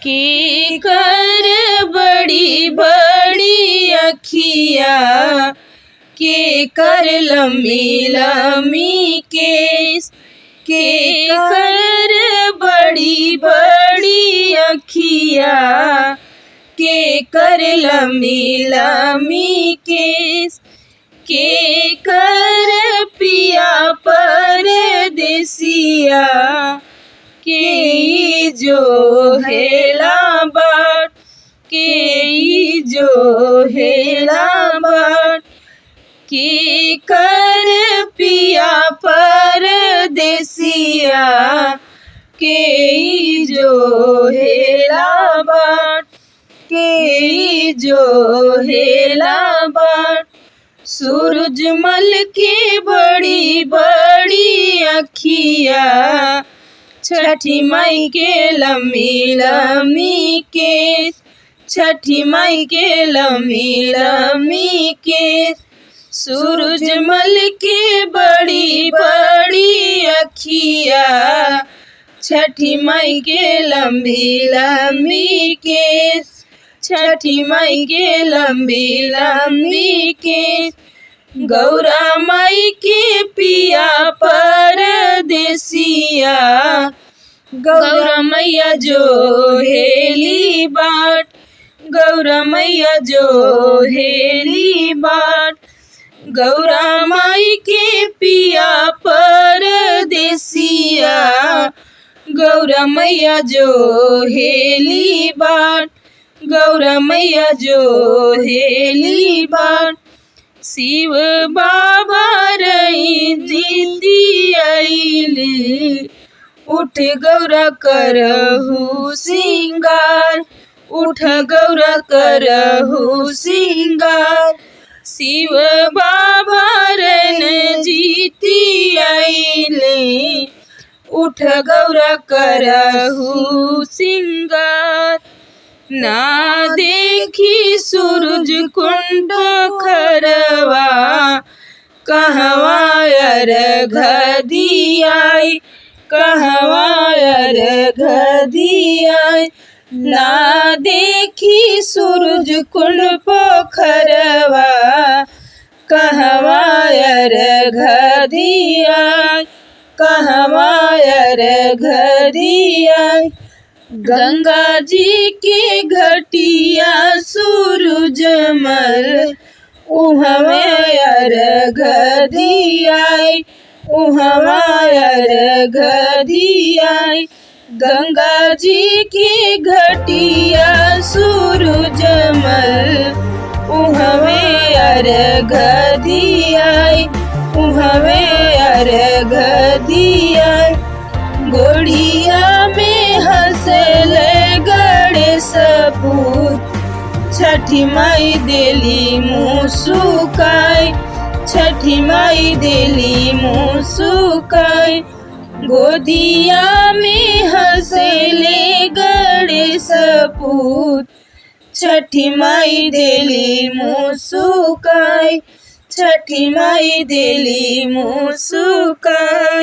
के कर बड़ी बड़ी अखिया, के कर लम्बी लम्बी केस, के कर बड़ी बड़ी अखिया, के कर लम्बी लम्बी केस, के कर पिया परदेसिया, के जो हेला बाट, के जो हेला बाट, के कर पिया परदेसिया, के जो हेला बाट, के जो हेला बाट। सूरजमल की बड़ी बड़ी अखिया, छठी माई के लम्बी लम्बी केस, छठी माई के लम्बी लम्बी केस। सूरजमल की बड़ी बड़ी अखिया, छठी माई के लम्बी लम्बी केस, छठी माई के लम्बी लम्बी केस। गौरा माई के पिया परदेसिया, गौरा मैया जो हेली बाट, गौरा मैया जो हेली बाट। गौरा माई के पिया परदेसिया, गौरा मैया जो हेली बाट, गौरा मैया जो हेली बाट। शिव बाबा रही जीती आईली, उठ गौरा करहु सिंगार, उठ गौरा करहु सिंगार। शिव बाबा रन जीती आईले, उठ गौरा करहु सिंगार। ना देखी सूरज कुंड खरवा, कहवा अर्घ दियाई, कहवा अर्घ दियाई। ना देखी सूरज कुंड पोखरवा, कहवा अर्घ दियाई, कहवा अर्घ दियाई। गंगा जी के घटिया सूरजमल, उहवे अर्घ दियाई, उहवा अर्घ दियाई। गंगा जी के घटिया सूरजमल, उहवे अर्घ दियाई, उहवे अर्घ दियाई। गोड़िया में हंसले गणेश पूत, छठी माई देली मुस्काई, छठी माई देली मुस्काई। गोदिया में हंसले गणेश पूत, छठी माई देली मुस्काई, छठी माई देली मुस्काई।